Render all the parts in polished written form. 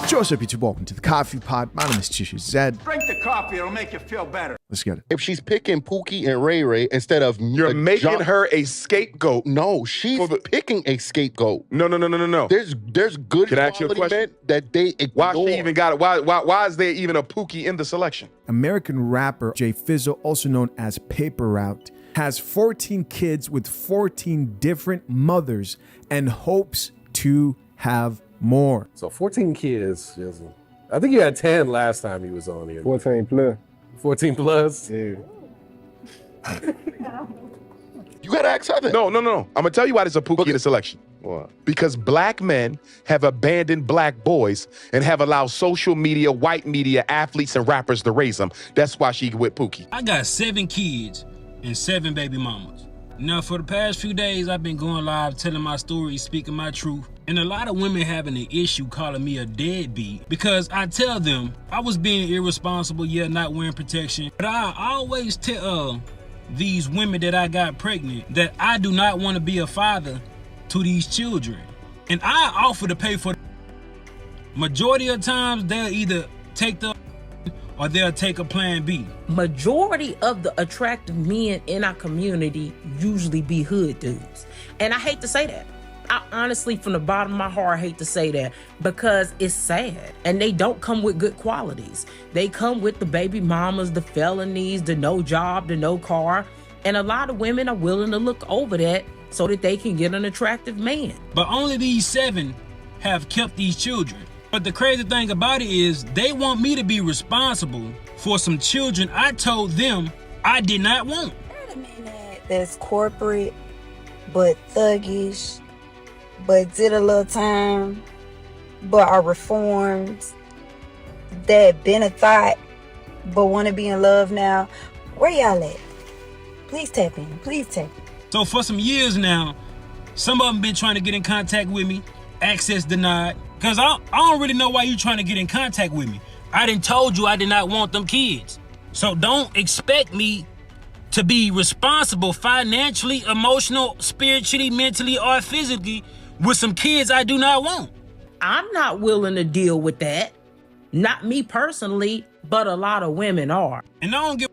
Joseph, YouTube, welcome to the Coffee Pod. My name is Chishu Zed. Drink the coffee, it'll make you feel better. Let's get it. If she's picking Pookie and Ray Ray instead of You're making her a scapegoat. No, she's picking a scapegoat. No. There's good Can I ask you a question? men that they ignore. Why she even got it? Why is there even a Pookie in the selection? American rapper Jay Fizzle, also known as Paper Route, has 14 kids with 14 different mothers and hopes to have more. So 14 kids. I think you had 10 last time he was on here. 14 plus. 14 plus? Yeah. You gotta ask Heather. No. I'm gonna tell you why there's a Pookie in the selection. What? Because black men have abandoned black boys and have allowed social media, white media, athletes, and rappers to raise them. That's why she with Pookie. I got 7 kids and 7 baby mamas. Now, for the past few days, I've been going live, telling my story, speaking my truth. And a lot of women having an issue calling me a deadbeat because I tell them I was being irresponsible, not wearing protection. But I always tell these women that I got pregnant that I do not want to be a father to these children. And I offer to pay for the majority of times they'll either take the or they'll take a plan B. Majority of the attractive men in our community usually be hood dudes. And I hate to say that. I honestly, from the bottom of my heart, hate to say that because it's sad. And they don't come with good qualities. They come with the baby mamas, the felonies, the no job, the no car. And a lot of women are willing to look over that so that they can get an attractive man. But only these 7 have kept these children. But the crazy thing about it is they want me to be responsible for some children I told them I did not want. Not a man that's corporate, but thuggish, but did a little time, but are reformed, that been a thought, but want to be in love now. Where y'all at? Please tap in. Please tap in. So for some years now, some of them been trying to get in contact with me, access denied. Cause I don't really know why you trying to get in contact with me. I done told you I did not want them kids. So don't expect me to be responsible financially, emotional, spiritually, mentally, or physically with some kids I do not want. I'm not willing to deal with that. Not me personally, but a lot of women are. And I don't give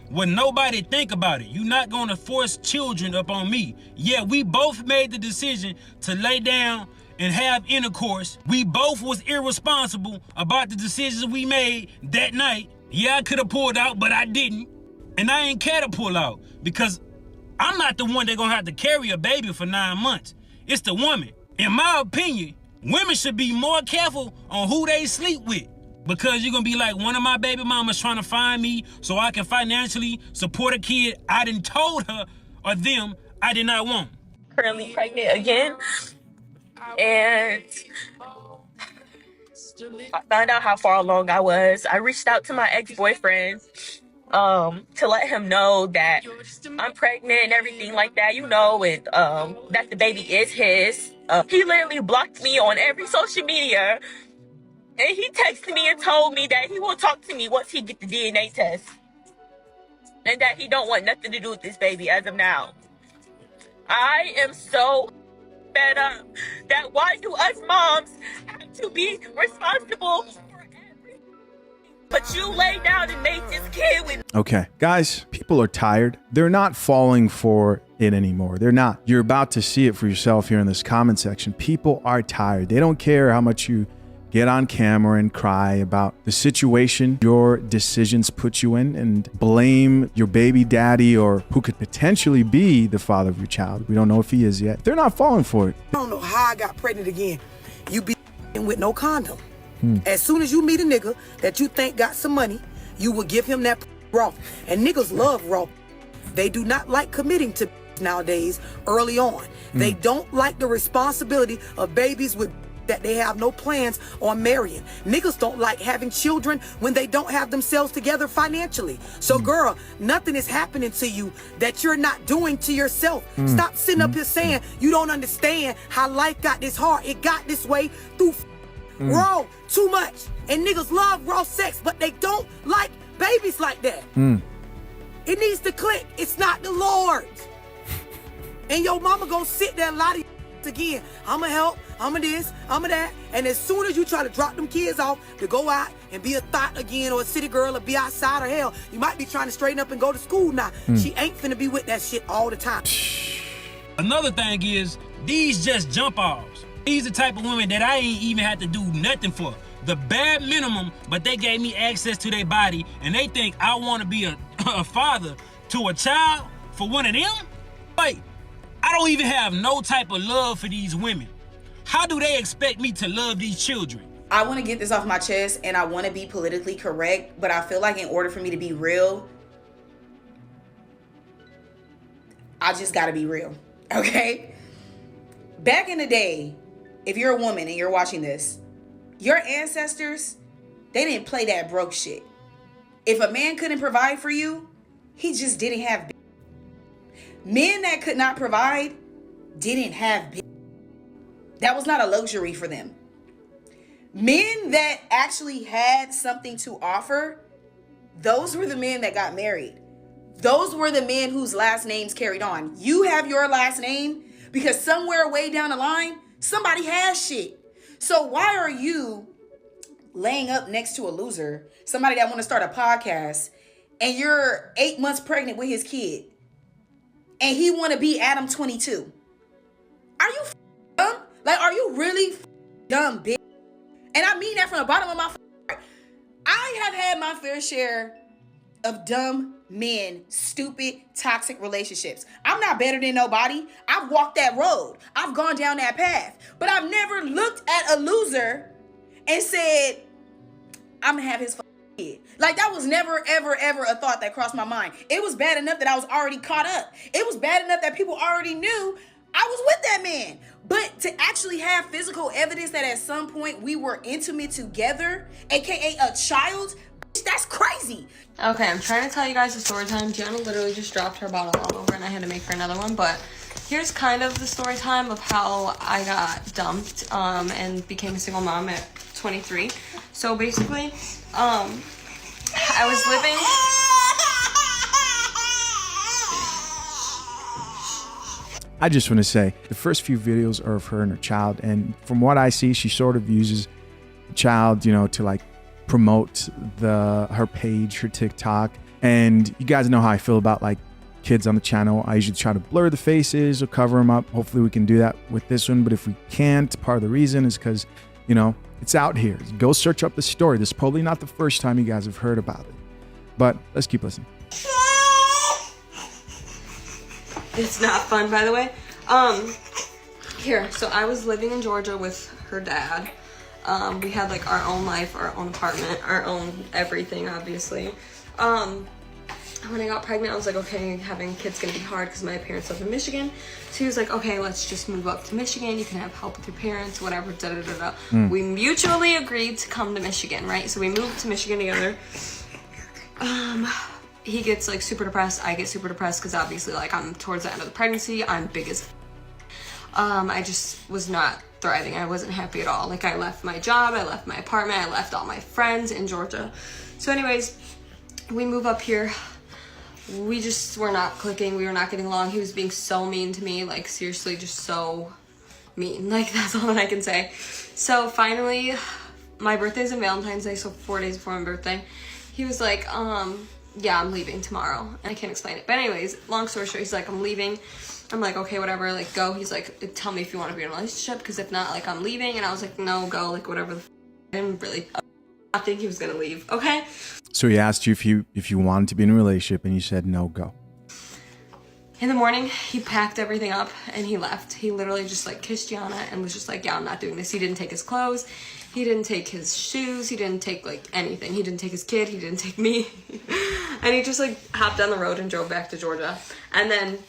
what nobody think about it. You're not gonna force children up on me. Yeah, we both made the decision to lay down and have intercourse. We both was irresponsible about the decisions we made that night. Yeah, I could have pulled out, but I didn't. And I ain't care to pull out because I'm not the one that gonna have to carry a baby for 9 months. It's the woman. In my opinion, women should be more careful on who they sleep with because you're gonna be like one of my baby mamas trying to find me so I can financially support a kid I done told her or them I did not want. Currently pregnant again. And I found out how far along I was. I reached out to my ex-boyfriend to let him know that I'm pregnant and everything like that, and that the baby is his. He literally blocked me on every social media, and he texted me and told me that he will talk to me once he get the DNA test, and that he don't want nothing to do with this baby as of now. I am so fed up that why do us moms have to be responsible for everything? But you lay down and made this kid with. Okay, guys, people are tired. They're not falling for it anymore. They're not. You're about to see it for yourself here in this comment section. People are tired. They don't care how much you get on camera and cry about the situation your decisions put you in and blame your baby daddy or who could potentially be the father of your child. We don't know if he is yet. They're not falling for it. I don't know how I got pregnant again. You be with no condom. As soon as you meet a nigga that you think got some money, you will give him that raw. And niggas love raw. They do not like committing to nowadays early on. They don't like the responsibility of babies with that they have no plans on marrying. Niggas don't like having children when they don't have themselves together financially. So girl, nothing is happening to you that you're not doing to yourself. Stop sitting up here saying you don't understand how life got this hard. It got this way through raw too much. And niggas love raw sex, but they don't like babies like that. It needs to click. It's not the Lord. And your mama gonna sit there and lie to you again. I'ma help. I'm a this, I'm a that. And as soon as you try to drop them kids off to go out and be a thought again or a city girl or be outside or hell, you might be trying to straighten up and go to school now. She ain't finna be with that shit all the time. Another thing is, these just jump offs. These the type of women that I ain't even had to do nothing for. The bare minimum, but they gave me access to their body, and they think I want to be a father to a child for one of them? Like, I don't even have no type of love for these women. How do they expect me to love these children? I want to get this off my chest, and I want to be politically correct, but I feel like in order for me to be real, I just got to be real, okay? Back in the day, if you're a woman and you're watching this, your ancestors, they didn't play that broke shit. If a man couldn't provide for you, he just didn't have. Men that could not provide didn't have. That was not a luxury for them. Men that actually had something to offer, those were the men that got married. Those were the men whose last names carried on. You have your last name because somewhere way down the line, somebody has shit. So why are you laying up next to a loser, somebody that want to start a podcast, and you're 8 months pregnant with his kid, and he want to be Adam 22? Are you dumb? Like, are you really dumb, bitch? And I mean that from the bottom of my heart. I have had my fair share of dumb men, stupid, toxic relationships. I'm not better than nobody. I've walked that road. I've gone down that path. But I've never looked at a loser and said, I'm gonna have his kid. Like, that was never, ever, ever a thought that crossed my mind. It was bad enough that I was already caught up. It was bad enough that people already knew I was with that man. But to actually have physical evidence that at some point we were intimate together, aka a child, that's crazy. Okay, I'm trying to tell you guys a story time. Gianna literally just dropped her bottle all over and I had to make her another one. But here's kind of the story time of how I got dumped and became a single mom at 23. So basically, I was living... I just want to say the first few videos are of her and her child, and from what I see, she sort of uses the child, you know, to like promote her page, her TikTok. And you guys know how I feel about like kids on the channel. I usually try to blur the faces or cover them up. Hopefully we can do that with this one, but if we can't, part of the reason is because, you know, it's out here. Go search up the story. This is probably not the first time you guys have heard about it, but let's keep listening. It's not fun, by the way. Here, so I was living in Georgia with her dad. We had like our own life, our own apartment, our own everything, obviously. When I got pregnant, I was like, okay, having kids gonna be hard because my parents live in Michigan. So he was like, okay, let's just move up to Michigan. You can have help with your parents, whatever, da-da-da-da. We mutually agreed to come to Michigan, right? So we moved to Michigan together. He gets like super depressed. I get super depressed because obviously like I'm towards the end of the pregnancy. I'm big as I just was not thriving. I wasn't happy at all. Like I left my job, I left my apartment, I left all my friends in Georgia. So anyways, we move up here. We just were not clicking. We were not getting along. He was being so mean to me, like seriously just so mean. Like that's all that I can say. So finally, my birthday's on Valentine's Day, so 4 days before my birthday, he was like, yeah, I'm leaving tomorrow. And I can't explain it. But anyways, long story short, he's like, I'm leaving. I'm like, okay, whatever, like, go. He's like, tell me if you want to be in a relationship, because if not, like, I'm leaving. And I was like, no, go, like, whatever. I didn't really I think he was going to leave, okay? So he asked you if you wanted to be in a relationship, and you said, no, go. In the morning, he packed everything up, and he left. He literally just, like, kissed Gianna and was just like, yeah, I'm not doing this. He didn't take his clothes. He didn't take his shoes. He didn't take, like, anything. He didn't take his kid. He didn't take me. And he just, like, hopped down the road and drove back to Georgia. And then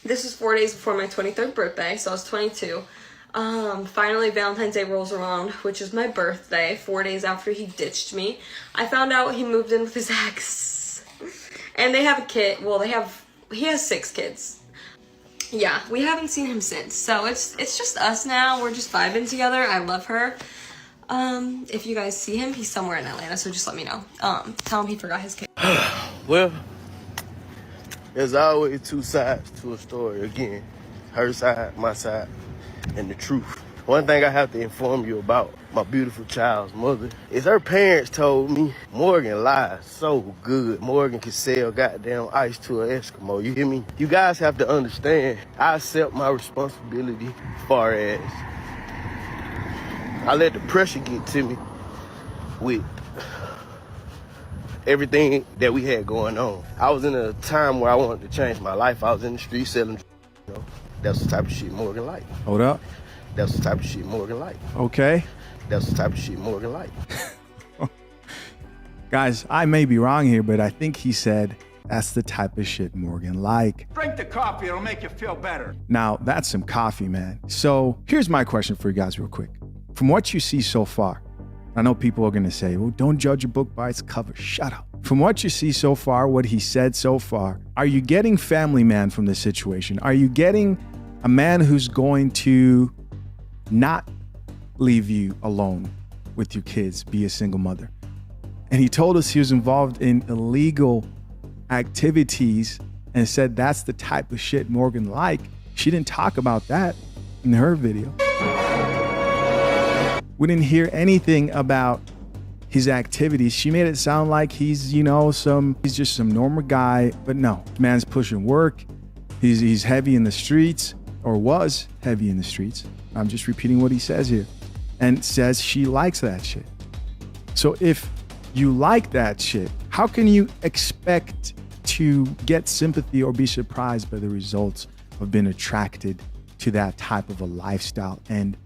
this was 4 days before my 23rd birthday, so I was 22. Finally, Valentine's Day rolls around, which is my birthday, 4 days after he ditched me. I found out he moved in with his ex. And they have a kid. Well, he has 6 kids. Yeah, we haven't seen him since. So it's just us now. We're just vibing together. I love her. If you guys see him, he's somewhere in Atlanta, so just let me know. Tell him he forgot his kid. Well, there's always 2 sides to a story. Again, her side, my side, and the truth One thing I have to inform you about my beautiful child's mother is her parents told me Morgan lies so good. Morgan can sell goddamn ice to an Eskimo. You hear me? You guys have to understand, I accept my responsibility as far as I let the pressure get to me with everything that we had going on. I was in a time where I wanted to change my life. I was in the street selling, you know. That's the type of shit Morgan like. Hold up. That's the type of shit Morgan like. Okay. That's the type of shit Morgan like. Guys, I may be wrong here, but I think he said that's the type of shit Morgan like. Drink the coffee, it'll make you feel better. Now, that's some coffee, man. So here's my question for you guys real quick. From what you see so far, I know people are going to say, well, don't judge a book by its cover. Shut up. From what you see so far, what he said so far, are you getting family man from this situation? Are you getting a man who's going to not leave you alone with your kids, be a single mother? And he told us he was involved in illegal activities and said that's the type of shit Morgan like. She didn't talk about that in her video. We didn't hear anything about his activities. She made it sound like he's, you know, he's just some normal guy, but no, the man's pushing work. He's heavy in the streets, or was heavy in the streets. I'm just repeating what he says here, and says she likes that shit. So if you like that shit, how can you expect to get sympathy or be surprised by the results of being attracted to that type of a lifestyle and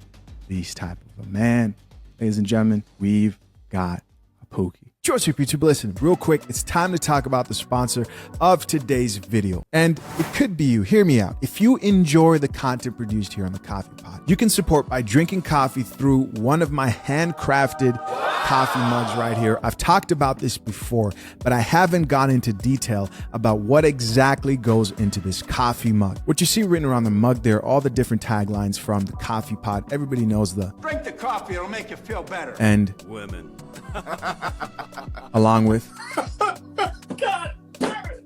these type of a man? Ladies and gentlemen, we've got a Pookie. George YouTube, listen, real quick, it's time to talk about the sponsor of today's video. And it could be you. Hear me out. If you enjoy the content produced here on the Coffee Pod, you can support by drinking coffee through one of my handcrafted coffee mugs right here. I've talked about this before, but I haven't gone into detail about what exactly goes into this coffee mug. What you see written around the mug there, all the different taglines from the Coffee Pod. Everybody knows the Drink the coffee, it'll make you feel better. and Women. along with. God damn it!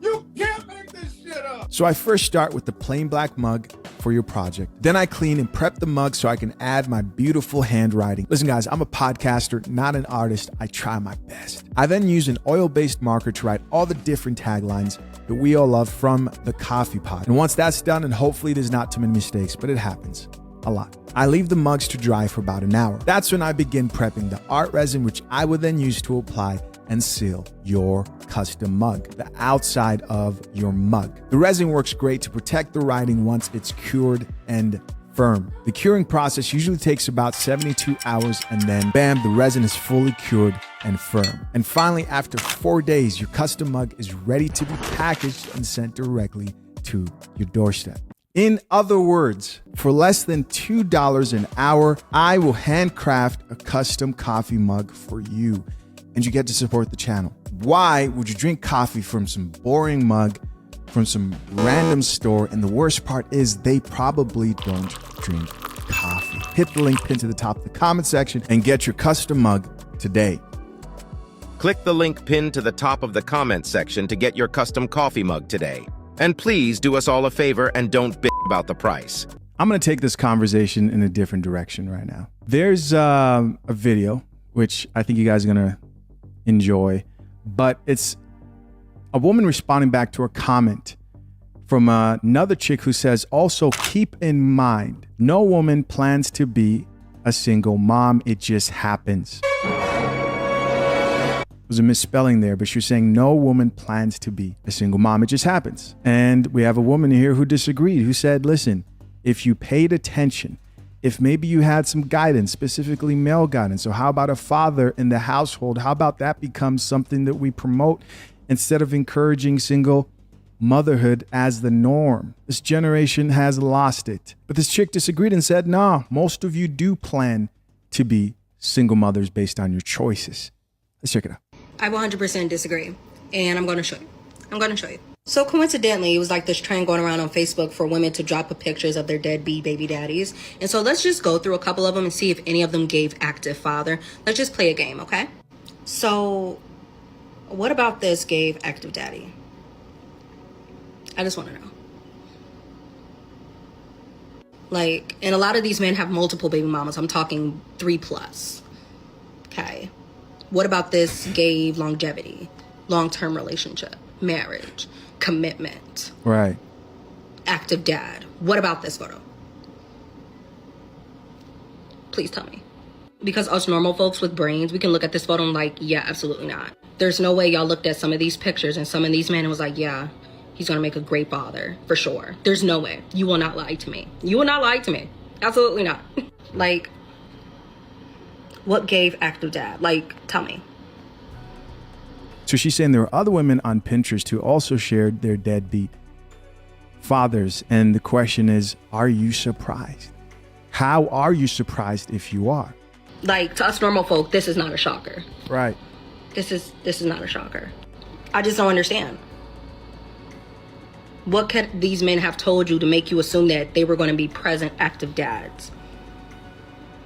You can't make this shit up! So I first start with the plain black mug for your project. Then I clean and prep the mug so I can add my beautiful handwriting. Listen guys, I'm a podcaster, not an artist. I try my best. I then use an oil-based marker to write all the different taglines that we all love from the Coffee Pod. And once that's done, and hopefully there's not too many mistakes, but it happens a lot, I leave the mugs to dry for about an hour. That's when I begin prepping the art resin, which I will then use to apply and seal your custom mug, the outside of your mug. The resin works great to protect the writing once it's cured and firm. The curing process usually takes about 72 hours, and then bam, the resin is fully cured and firm. And finally, after 4 days, your custom mug is ready to be packaged and sent directly to your doorstep. In other words, for less than $2 an hour, I will handcraft a custom coffee mug for you, and you get to support the channel. Why would you drink coffee from some boring mug from some random store? And the worst part is they probably don't drink coffee. Hit the link pinned to the top of the comment section and get your custom mug today. Click the link pinned to the top of the comment section to get your custom coffee mug today. And please do us all a favor and don't bitch about the price. I'm going to take this conversation in a different direction right now. There's a video, which I think you guys are going to enjoy, but it's a woman responding back to a comment from another chick who says, also keep in mind, no woman plans to be a single mom. It just happens. There's a misspelling there, but she's saying no woman plans to be a single mom. It just happens. And we have a woman here who disagreed, who said, listen, if you paid attention, if maybe you had some guidance, specifically male guidance, so how about a father in the household? How about that becomes something that we promote instead of encouraging single motherhood as the norm? This generation has lost it. But this chick disagreed and said, no, most of you do plan to be single mothers based on your choices. Let's check it out. I 100% disagree, and I'm going to show you. So coincidentally, it was like this trend going around on Facebook for women to drop pictures of their deadbeat baby daddies. And so let's just go through a couple of them and see if any of them gave active father. Let's just play a game, okay? So what about this gave active daddy? I just want to know. Like, and a lot of these men have multiple baby mamas. I'm talking 3+. Okay. What about this gave longevity, long-term relationship, marriage, commitment, Right. active dad? What about this photo? Please tell me. Because us normal folks with brains, we can look at this photo and like, yeah, absolutely not. There's no way y'all looked at some of these pictures and some of these men and was like, yeah, he's gonna make a great father, for sure. There's no way. You will not lie to me. You will not lie to me. Absolutely not. Like, what gave active dad? Like, tell me. So she's saying there were other women on Pinterest who also shared their deadbeat fathers. And the question is, are you surprised? How are you surprised if you are? Like, to us normal folk, this is not a shocker. Right. This is not a shocker. I just don't understand. What could these men have told you to make you assume that they were going to be present, active dads?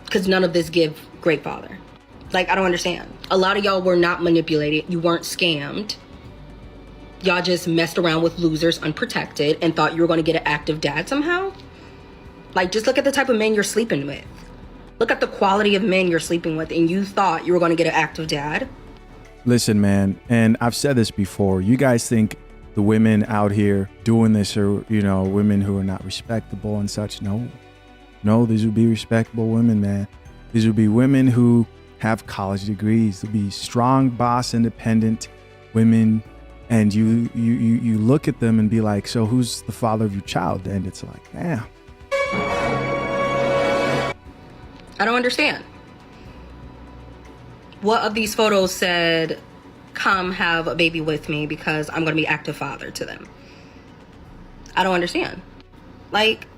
Because none of this give great father. Like, I don't understand. A lot of y'all were not manipulated. You weren't scammed. Y'all just messed around with losers unprotected and thought you were going to get an active dad somehow. Like, just look at the type of men you're sleeping with. Look at the quality of men you're sleeping with, and you thought you were going to get an active dad. Listen, man, and I've said this before. You guys think the women out here doing this are, you know, women who are not respectable and such. No, these would be respectable women, man. These would be women who have college degrees. They'll be strong, boss, independent women. And you look at them and be like, so who's the father of your child? And it's like, damn. I don't understand. What of these photos said, come have a baby with me because I'm going to be active father to them? I don't understand. Like,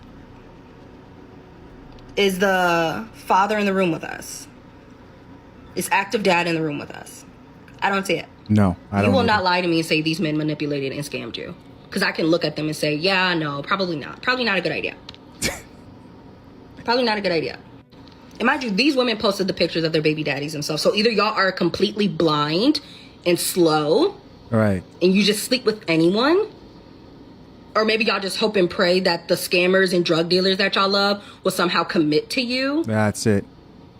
is the father in the room with us? Is active dad in the room with us? I don't see it. No, I don't. You will not lie to me and say these men manipulated and scammed you. Because I can look at them and say, yeah, no, probably not. Probably not a good idea. Probably not a good idea. And mind you, these women posted the pictures of their baby daddies themselves. So either y'all are completely blind and slow. Right. And you just sleep with anyone. Or maybe y'all just hope and pray that the scammers and drug dealers that y'all love will somehow commit to you. That's it.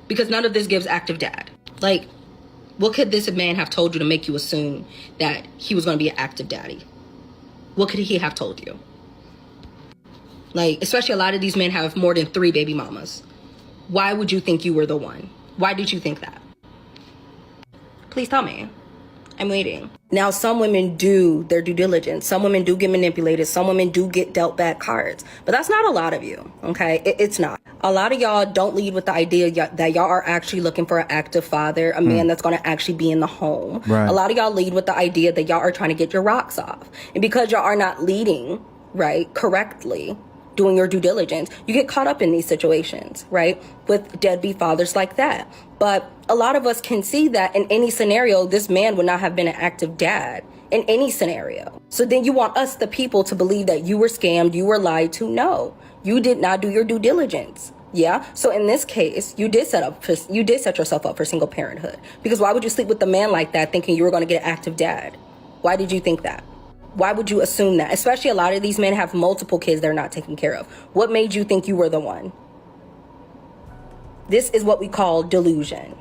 Because none of this gives active dad. Like, what could this man have told you to make you assume that he was going to be an active daddy? What could he have told you? Like, especially a lot of these men have more than 3 baby mamas. Why would you think you were the one? Why did you think that? Please tell me. I'm waiting. Now, some women do their due diligence. Some women do get manipulated. Some women do get dealt bad cards. But that's not a lot of you, okay? It's not. A lot of y'all don't lead with the idea that y'all are actually looking for an active father, a man that's going to actually be in the home. Right. A lot of y'all lead with the idea that y'all are trying to get your rocks off. And because y'all are not leading, right, correctly, doing your due diligence, you get caught up in these situations, right? With deadbeat fathers like that. But a lot of us can see that in any scenario, this man would not have been an active dad in any scenario. So then you want us, the people, to believe that you were scammed, you were lied to. No, you did not do your due diligence. Yeah. So in this case, you did set yourself up for single parenthood. Because why would you sleep with a man like that thinking you were going to get an active dad? Why did you think that? Why would you assume that? Especially a lot of these men have multiple kids they're not taking care of. What made you think you were the one? This is what we call delusion.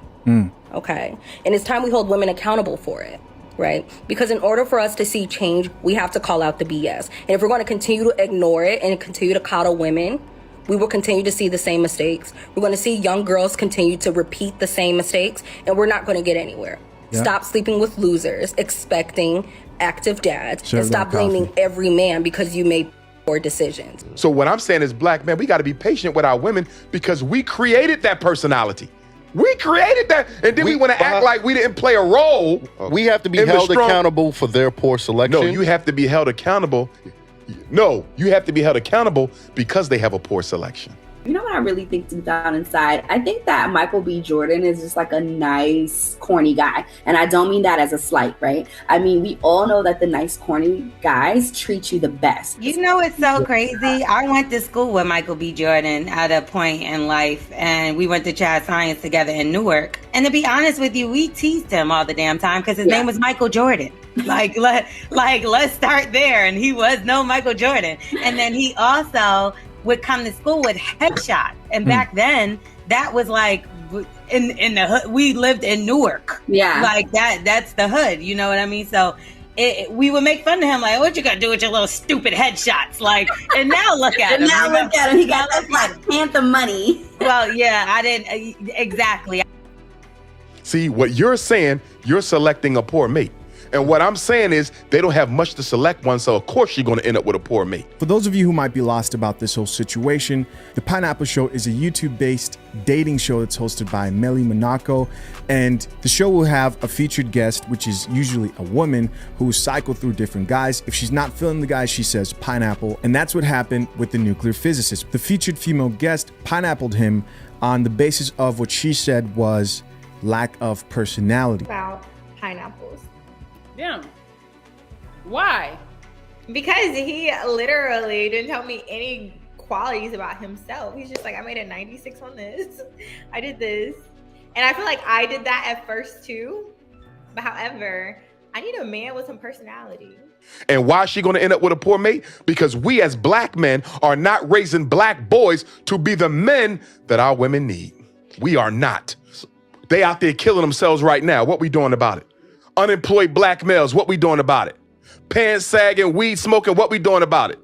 Okay? And it's time we hold women accountable for it, right? Because in order for us to see change, we have to call out the BS. And if we're going to continue to ignore it and continue to coddle women, we will continue to see the same mistakes. We're going to see young girls continue to repeat the same mistakes, and we're not going to get anywhere. Yeah. Stop sleeping with losers, expecting active dads, and stop blaming every man because you made poor decisions. So what I'm saying is, black men, we got to be patient with our women because we created that personality. We created that, and then we want to act like we didn't play a role. We have to be held accountable for their poor selection. No, you have to be held accountable. No, you have to be held accountable because they have a poor selection. You know what I really think deep down inside? I think that Michael B. Jordan is just like a nice, corny guy. And I don't mean that as a slight, right? I mean, we all know that the nice, corny guys treat you the best. You know, it's so crazy. I went to school with Michael B. Jordan at a point in life, and we went to Chad Science together in Newark. And to be honest with you, we teased him all the damn time because his name was Michael Jordan. Let's start there. And he was no Michael Jordan. And then he also would come to school with headshots. And back then, that was like in the hood. We lived in Newark. Yeah. Like that's the hood. You know what I mean? So we would make fun of him, like, what you gonna do with your little stupid headshots? Like, and now look at him. Now look at him. He got that Black Panther money. Well, yeah, I didn't exactly. See, what you're saying, you're selecting a poor mate. And what I'm saying is they don't have much to select one, so of course you're going to end up with a poor mate. For those of you who might be lost about this whole situation, The Pineapple Show is a YouTube-based dating show that's hosted by Melly Monaco, and the show will have a featured guest, which is usually a woman who will cycle through different guys. If she's not feeling the guy, she says pineapple, and that's what happened with the nuclear physicist. The featured female guest pineappled him on the basis of what she said was lack of personality. About pineapples. Yeah. Why? Because he literally didn't tell me any qualities about himself. He's just like, I made a 96 on this. I did this. And I feel like I did that at first too. But however, I need a man with some personality. And why is she going to end up with a poor mate? Because we as black men are not raising black boys to be the men that our women need. We are not. They out there killing themselves right now. What we doing about it? Unemployed black males, what we doing about it? Pants sagging, weed smoking, what we doing about it?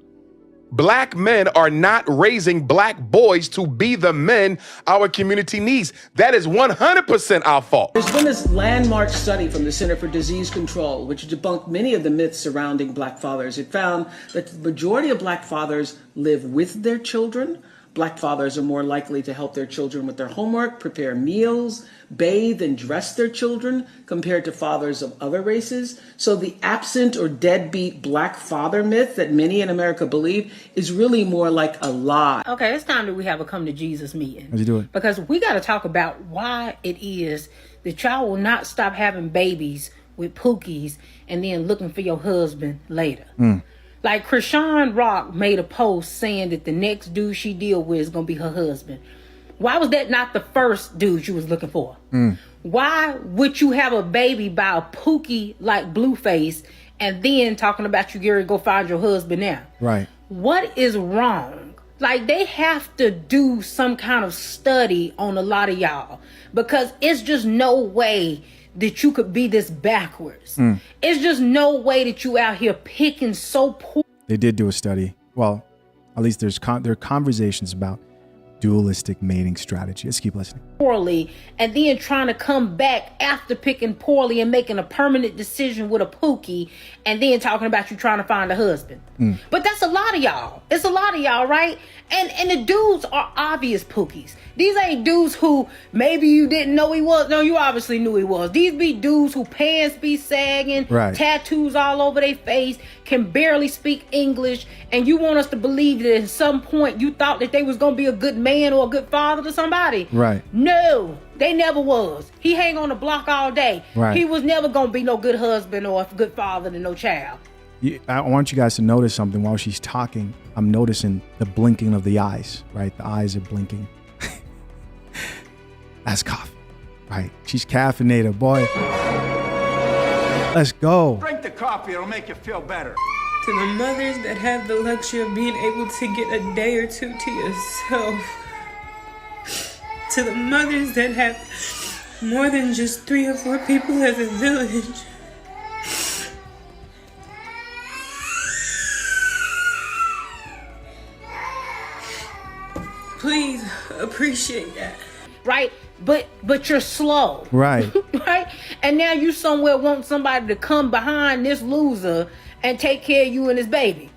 Black men are not raising black boys to be the men our community needs. That is 100% our fault. There's been this landmark study from the Center for Disease Control, which debunked many of the myths surrounding black fathers. It found that the majority of black fathers live with their children. Black fathers are more likely to help their children with their homework, prepare meals, bathe and dress their children compared to fathers of other races. So the absent or deadbeat black father myth that many in America believe is really more like a lie. Okay, it's time that we have a come to Jesus meeting. How'd you do it? Because we got to talk about why it is that y'all will not stop having babies with pookies and then looking for your husband later. Like Krishan Rock made a post saying that the next dude she deal with is going to be her husband. Why was that not the first dude you was looking for? Why would you have a baby by a pookie like Blueface and then talking about you, Gary, go find your husband now? Right. What is wrong? Like, they have to do some kind of study on a lot of y'all, because it's just no way that you could be this backwards. It's just no way that you out here picking so poor. They did do a study. Well, at least there are conversations about dualistic mating strategy. Let's keep listening. Poorly, and then trying to come back after picking poorly and making a permanent decision with a pookie, and then talking about you trying to find a husband. But that's a lot of y'all. It's a lot of y'all, right? And the dudes are obvious pookies. These ain't dudes who maybe you didn't know he was. No, you obviously knew he was. These be dudes who pants be sagging, right, tattoos all over their face, can barely speak English, and you want us to believe that at some point you thought that they was gonna be a good man or a good father to somebody. Right. No, they never was. He hang on the block all day. Right. He was never gonna be no good husband or a good father to no child. I want you guys to notice something while she's talking. I'm noticing the blinking of the eyes, right? The eyes are blinking. That's coffee, right? She's caffeinated, boy. Let's go. Drink the coffee, it'll make you feel better. To the mothers that have the luxury of being able to get a day or two to yourself. To the mothers that have more than just 3 or 4 people as a village. Please appreciate that. Right? But you're slow. Right. Right? And now you somewhere want somebody to come behind this loser and take care of you and his baby.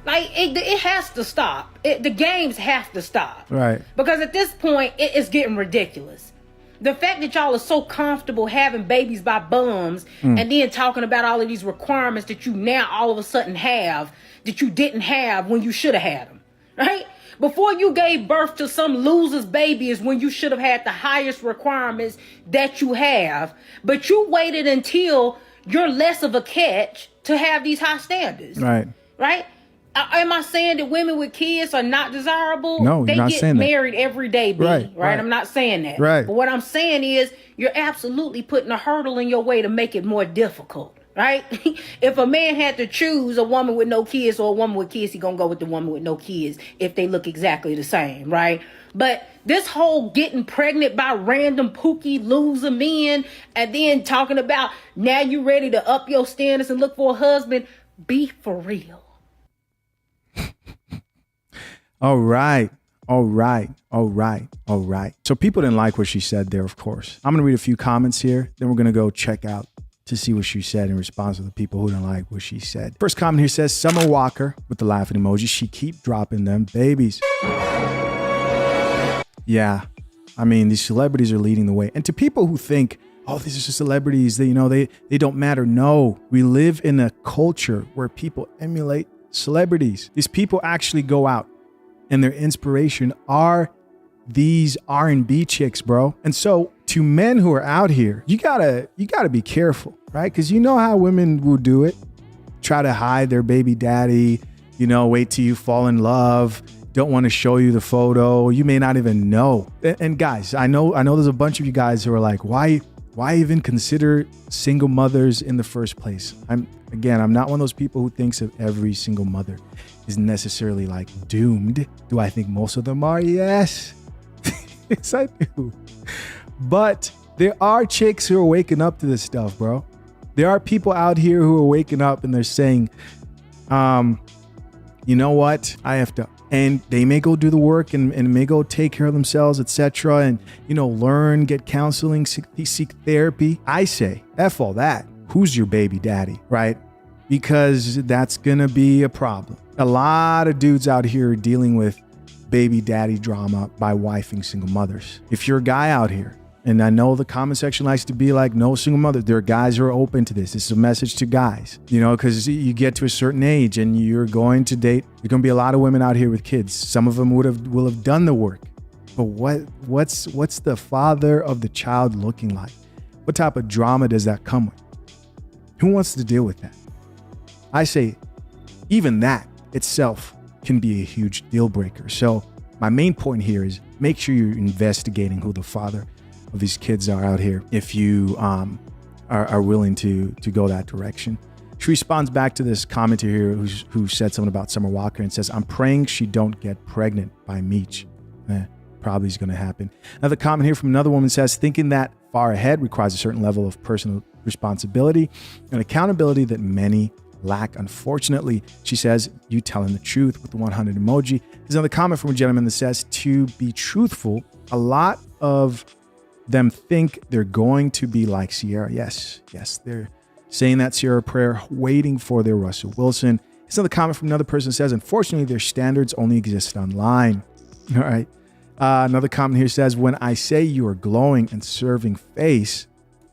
Like, it has to stop. The games have to stop. Right. Because at this point, it's getting ridiculous. The fact that y'all are so comfortable having babies by bums and then talking about all of these requirements that you now all of a sudden have that you didn't have when you should have had them. Right? Before you gave birth to some loser's baby is when you should have had the highest requirements that you have. But you waited until you're less of a catch to have these high standards. Right. Right? Am I saying that women with kids are not desirable? No, you're they not get saying that. married every day, B. Right, right. I'm not saying that. Right. But what I'm saying is you're absolutely putting a hurdle in your way to make it more difficult. right? If a man had to choose a woman with no kids or a woman with kids, he gonna go with the woman with no kids if they look exactly the same, right? But this whole getting pregnant by random POOKIE loser men and then talking about now you ready to up your standards and look for a husband, be for real. All right. So people didn't like what she said there, of course. I'm going to read a few comments here. Then we're going to go check out to see what she said in response to the people who didn't like what she said. First comment here says, Summer Walker with the laughing emoji. She keep dropping them babies. Yeah. I mean, these celebrities are leading the way. And to people who think, oh, these are just celebrities, they don't matter. No, we live in a culture where people emulate celebrities. These people actually go out and their inspiration are these R&B chicks, bro. And so to men who are out here, you gotta be careful, right? Because you know how women will do it. Try to hide their baby daddy, wait till you fall in love. Don't want to show you the photo. You may not even know. And guys, I know there's a bunch of you guys who are like, why even consider single mothers in the first place? I'm not one of those people who thinks of every single mother is necessarily like doomed. Do I think most of them are? Yes. Yes, I do. But there are chicks who are waking up to this stuff, bro. There are people out here who are waking up and they're saying, you know what? I have to. And they may go do the work and may go take care of themselves, etc. And, learn, get counseling, seek therapy. I say, F all that. Who's your baby daddy, right? Because that's going to be a problem. A lot of dudes out here are dealing with baby daddy drama by wifing single mothers. If you're a guy out here, and I know the comment section likes to be like, no single mother. There are guys who are open to this. This is a message to guys, because you get to a certain age and you're going to date. There's going to be a lot of women out here with kids. Some of them will have done the work. But what's the father of the child looking like? What type of drama does that come with? Who wants to deal with that? I say, even that itself can be a huge deal breaker. So my main point here is make sure you're investigating who the father of these kids are out here if you are willing to go that direction. She responds back to this commenter here who said something about Summer Walker and says, I'm praying she don't get pregnant by Meech. Probably is going to happen. Another comment here from another woman says, thinking that far ahead requires a certain level of personal responsibility and accountability that many lack. Unfortunately, she says, you telling the truth with the 100 emoji. There's another comment from a gentleman that says, to be truthful, a lot of them think they're going to be like Sierra. Yes, they're saying that Sierra prayer, waiting for their Russell Wilson. There's another comment from another person that says, unfortunately, their standards only exist online. All right. Another comment here says, when I say you are glowing and serving face,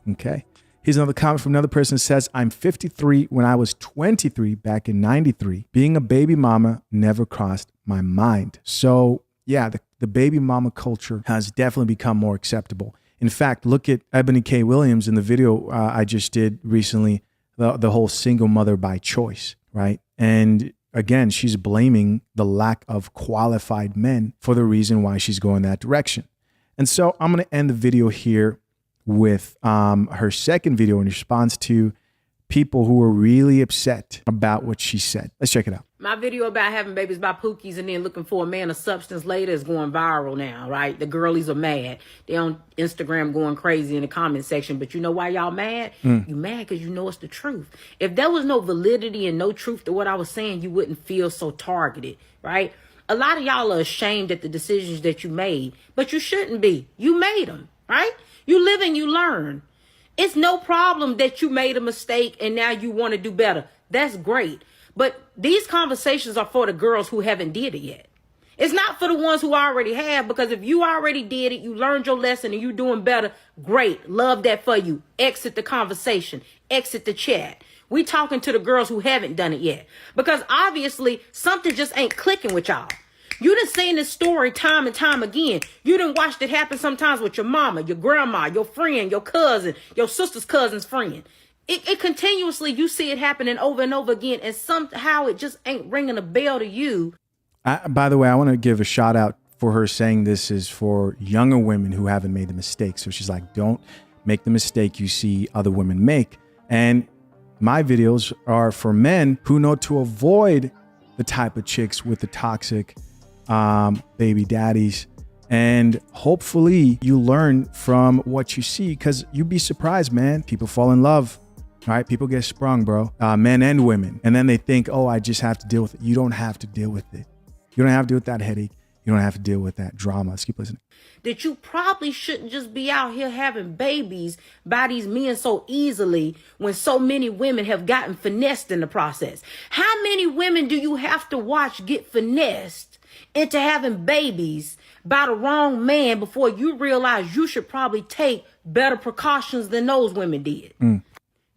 okay. Here's another comment from another person that says, I'm 53 when I was 23 back in 93. Being a baby mama never crossed my mind. So yeah, the baby mama culture has definitely become more acceptable. In fact, look at Ebony K. Williams in the video I just did recently, the whole single mother by choice, right? And again, she's blaming the lack of qualified men for the reason why she's going that direction. And so I'm going to end the video here with her second video in response to people who were really upset about what she said. Let's check it out. My video about having babies by Pookies and then looking for a man of substance later is going viral now, right? The girlies are mad. They on Instagram going crazy in the comment section. But you know why y'all mad? You mad because you know it's the truth. If there was no validity and no truth to what I was saying, you wouldn't feel so targeted, right? A lot of y'all are ashamed at the decisions that you made, but you shouldn't be. You made them, right? You live and you learn. It's no problem that you made a mistake and now you want to do better. That's great. But these conversations are for the girls who haven't did it yet. It's not for the ones who already have, because if you already did it, you learned your lesson and you doing better, great. Love that for you. Exit the conversation. Exit the chat. We talking to the girls who haven't done it yet, because obviously something just ain't clicking with y'all. You done seen this story time and time again. You done watched it happen sometimes with your mama, your grandma, your friend, your cousin, your sister's cousin's friend. It continuously, you see it happening over and over again, and somehow it just ain't ringing a bell to you. By the way, I want to give a shout out for her saying this is for younger women who haven't made the mistake. So she's like, don't make the mistake you see other women make. And My videos are for men who know to avoid the type of chicks with the toxic baby daddies. And hopefully you learn from what you see, because you'd be surprised, man. People fall in love, right? People get sprung, bro. Men and women. And then they think, oh, I just have to deal with it. You don't have to deal with it. You don't have to deal with that headache. You don't have to deal with that drama. Let's keep listening. That you probably shouldn't just be out here having babies by these men so easily when so many women have gotten finessed in the process. How many women do you have to watch get finessed into having babies by the wrong man before you realize you should probably take better precautions than those women did?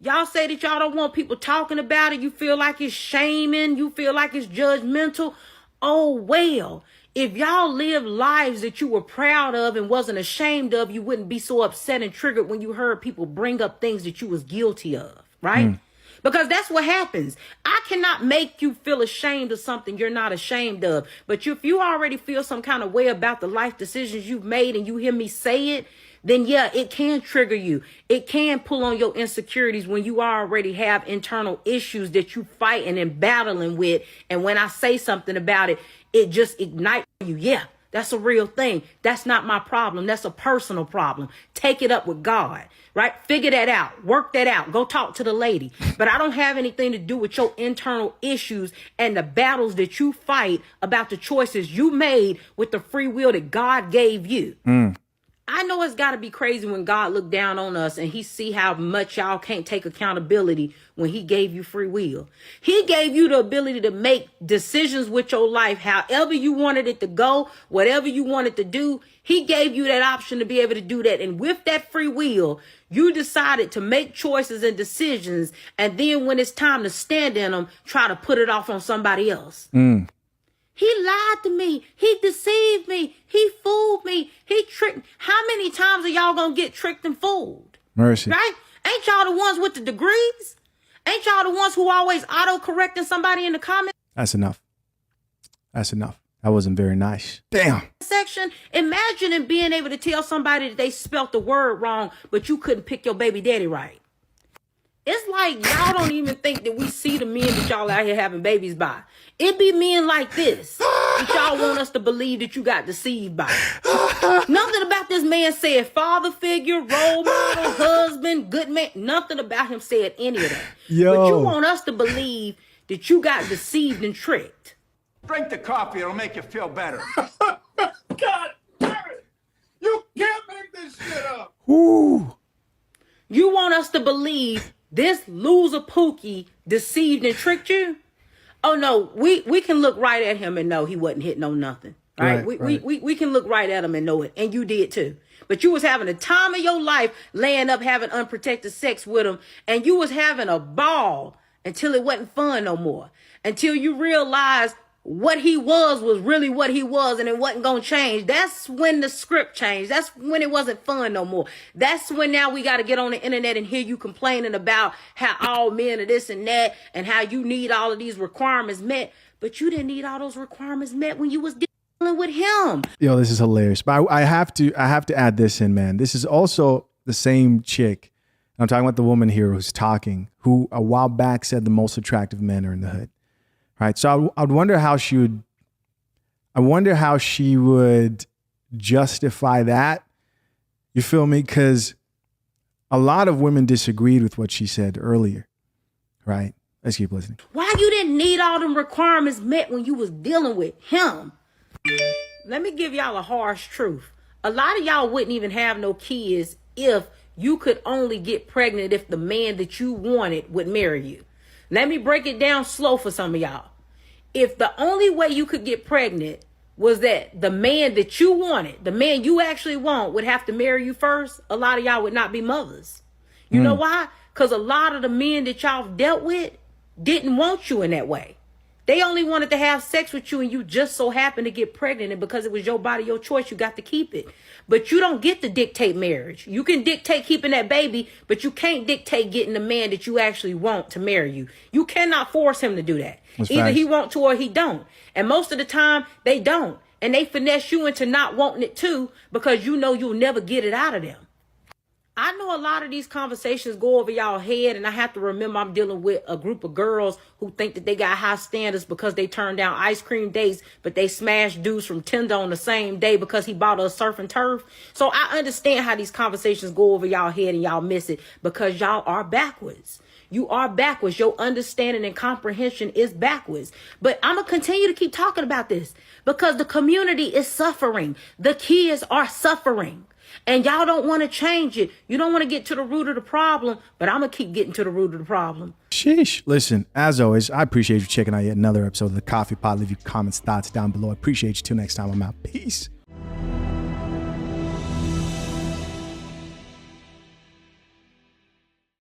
Y'all say that y'all don't want people talking about it. You feel like it's shaming. You feel like it's judgmental. Oh, well, if y'all live lives that you were proud of and wasn't ashamed of, you wouldn't be so upset and triggered when you heard people bring up things that you was guilty of, right? Because that's what happens. I cannot make you feel ashamed of something you're not ashamed of. But if you already feel some kind of way about the life decisions you've made and you hear me say it, then yeah, it can trigger you. It can pull on your insecurities when you already have internal issues that you fighting and battling with. And when I say something about it, it just ignites you. Yeah, that's a real thing. That's not my problem. That's a personal problem. Take it up with God, right? Figure that out. Work that out. Go talk to the lady. But I don't have anything to do with your internal issues and the battles that you fight about the choices you made with the free will that God gave you. I know it's got to be crazy when God looked down on us and he see how much y'all can't take accountability when he gave you free will. He gave you the ability to make decisions with your life, however you wanted it to go, whatever you wanted to do. He gave you that option to be able to do that. And with that free will, you decided to make choices and decisions. And then when it's time to stand in them, try to put it off on somebody else. He lied to me. He deceived me. He fooled me. He tricked. How many times are y'all going to get tricked and fooled? Mercy. Right? Ain't y'all the ones with the degrees? Ain't y'all the ones who always auto-correcting somebody in the comments That's enough. That's enough. That wasn't very nice. Damn. section? Imagine being able to tell somebody that they spelt the word wrong, but you couldn't pick your baby daddy right. It's like y'all don't even think that we see the men that y'all out here having babies by. It be men like this that y'all want us to believe that you got deceived by. Nothing about this man said father figure, role model, husband, good man. Nothing about him said any of that. Yo. But you want us to believe that you got deceived and tricked. Drink the coffee, it'll make you feel better. God damn it! You can't make this shit up! Ooh. You want us to believe this loser Pookie deceived and tricked you? Oh no, we can look right at him and know he wasn't hitting on nothing. Right? We can look right at him and know it. And you did too. But you was having the time of your life laying up having unprotected sex with him, and you was having a ball until it wasn't fun no more. Until you realized what he was really what he was, and it wasn't gonna change. That's when the script changed. That's when it wasn't fun no more. That's when now we got to get on the internet and hear you complaining about how all men are this and that, and how you need all of these requirements met. But you didn't need all those requirements met when you was dealing with him. Yo, this is hilarious. But I have to add this in, man. This is also the same chick. I'm talking about the woman here who's talking, who a while back said the most attractive men are in the hood. Right. So I'd wonder how she would justify that. You feel me? Because a lot of women disagreed with what she said earlier. Right. Let's keep listening. Why you didn't need all them requirements met when you was dealing with him? Let me give y'all a harsh truth. A lot of y'all wouldn't even have no kids if you could only get pregnant if the man that you wanted would marry you. Let me break it down slow for some of y'all. If the only way you could get pregnant was that the man that you wanted, the man you actually want, would have to marry you first, a lot of y'all would not be mothers. You know why? Because a lot of the men that y'all dealt with didn't want you in that way. They only wanted to have sex with you, and you just so happened to get pregnant, and because it was your body, your choice, you got to keep it. But you don't get to dictate marriage. You can dictate keeping that baby, but you can't dictate getting the man that you actually want to marry you. You cannot force him to do that. That's Either facts. he want to or he don't. And most of the time, they don't. And they finesse you into not wanting it too, because you know you'll never get it out of them. I know a lot of these conversations go over y'all head, and I have to remember I'm dealing with a group of girls who think that they got high standards because they turned down ice cream dates, but they smashed dudes from Tinder on the same day because he bought a surf and turf. So I understand how these conversations go over y'all head and y'all miss it because y'all are backwards. You are backwards. Your understanding and comprehension is backwards. But I'm going to continue to keep talking about this because the community is suffering. The kids are suffering. And y'all don't want to change it. You don't want to get to the root of the problem, but I'm going to keep getting to the root of the problem. Sheesh. Listen, as always, I appreciate you checking out yet another episode of The Coffee Pod. Leave your comments, thoughts down below. I appreciate you. Till next time, I'm out. Peace.